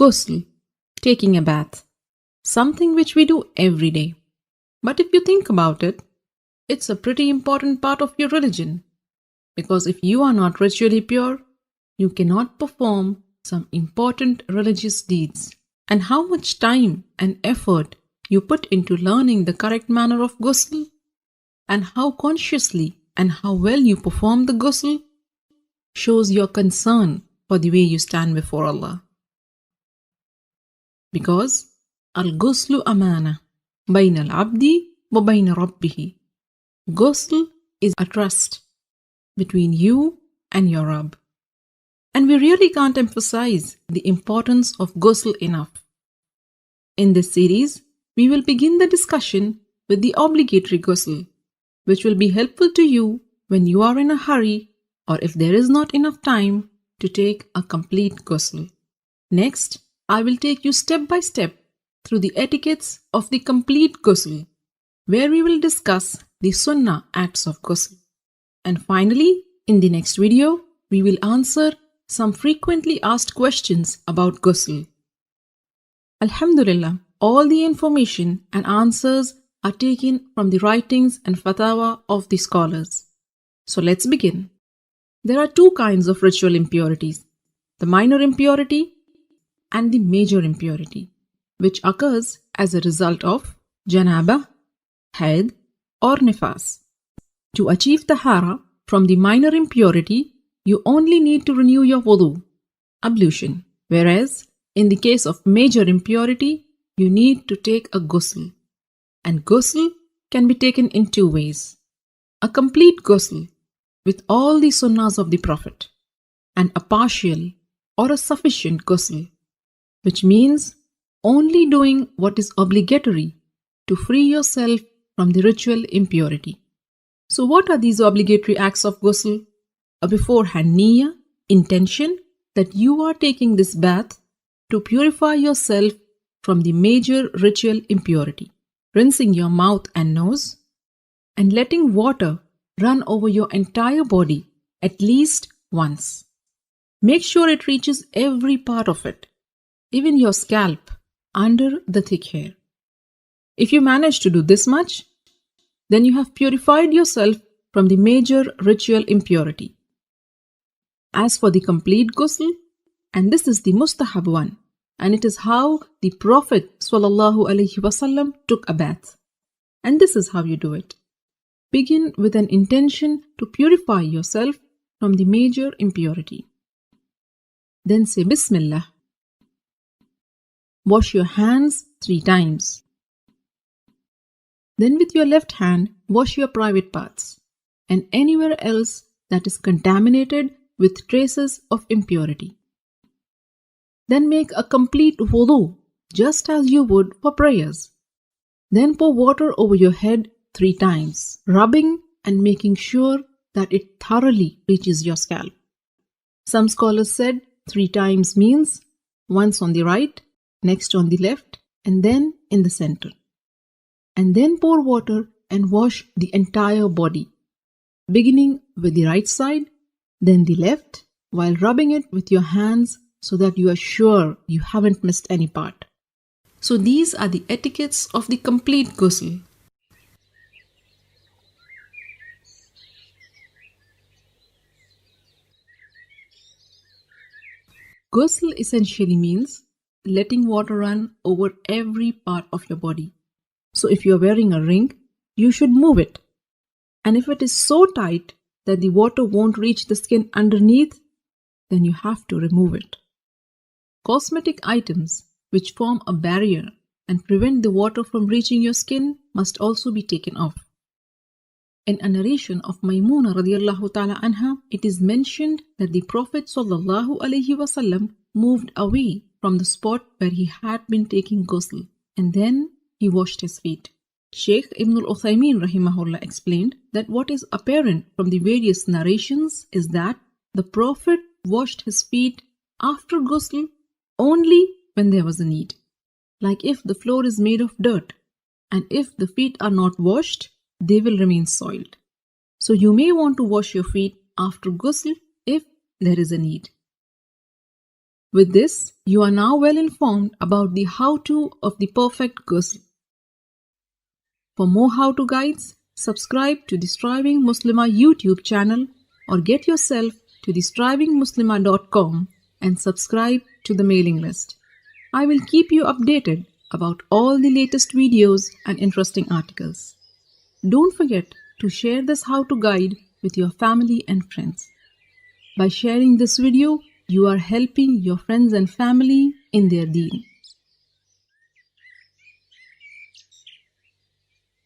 Ghusl, taking a bath, something which we do every day. But if you think about it, it's a pretty important part of your religion. Because if you are not ritually pure, you cannot perform some important religious deeds. And how much time and effort you put into learning the correct manner of ghusl, and how consciously and how well you perform the ghusl, shows your concern for the way you stand before Allah. Because al-ghuslu amana bayna al-abdi wa bayna rabbihi. Ghusl is a trust between you and your Rabb. And we really can't emphasize the importance of ghusl enough. In this series, we will begin the discussion with the obligatory ghusl, which will be helpful to you when you are in a hurry or if there is not enough time to take a complete ghusl. Next, I will take you step by step through the etiquettes of the complete ghusl, where we will discuss the sunnah acts of ghusl. And finally, in the next video, we will answer some frequently asked questions about ghusl. Alhamdulillah, all the information and answers are taken from the writings and fatwa of the scholars. So let's begin. There are two kinds of ritual impurities, the minor impurity and the major impurity, which occurs as a result of janabah, haid or nifas. To achieve tahara from the minor impurity, you only need to renew your wudu, ablution, whereas in the case of major impurity, you need to take a ghusl. And ghusl can be taken in two ways. A complete ghusl with all the sunnahs of the Prophet, and a partial or a sufficient ghusl, which means only doing what is obligatory to free yourself from the ritual impurity. So what are these obligatory acts of ghusl? A beforehand niyyah, intention that you are taking this bath to purify yourself from the major ritual impurity, rinsing your mouth and nose, and letting water run over your entire body at least once. Make sure it reaches every part of it, even your scalp under the thick hair. If you manage to do this much, then you have purified yourself from the major ritual impurity. As for the complete ghusl, and this is the mustahab one, and it is how the Prophet ﷺ took a bath. And this is how you do it. Begin with an intention to purify yourself from the major impurity. Then say Bismillah. Wash your hands 3 times. Then with your left hand, wash your private parts and anywhere else that is contaminated with traces of impurity. Then make a complete wudu, just as you would for prayers. Then pour water over your head 3 times, rubbing and making sure that it thoroughly reaches your scalp. Some scholars said 3 times means once on the right, next on the left, and then in the center. And then pour water and wash the entire body, beginning with the right side, then the left, while rubbing it with your hands so that you are sure you haven't missed any part. So these are the etiquettes of the complete ghusl. Ghusl essentially means letting water run over every part of your body. So if you are wearing a ring, you should move it. And if it is so tight that the water won't reach the skin underneath, then you have to remove it. Cosmetic items which form a barrier and prevent the water from reaching your skin must also be taken off. In a narration of Maymuna radiallahu ta'ala anha, it is mentioned that the Prophet sallallahu alaihi wasallam moved away from the spot where he had been taking ghusl, and then he washed his feet. Shaykh Ibn al-Uthaymin rahimahullah explained that what is apparent from the various narrations is that the Prophet washed his feet after ghusl only when there was a need. Like if the floor is made of dirt, and if the feet are not washed, they will remain soiled. So you may want to wash your feet after ghusl if there is a need. With this, you are now well informed about the how-to of the perfect ghusl. For more how-to guides, subscribe to the Striving Muslima YouTube channel or get yourself to thestrivingmuslima.com and subscribe to the mailing list. I will keep you updated about all the latest videos and interesting articles. Don't forget to share this how-to guide with your family and friends. By sharing this video, you are helping your friends and family in their deen.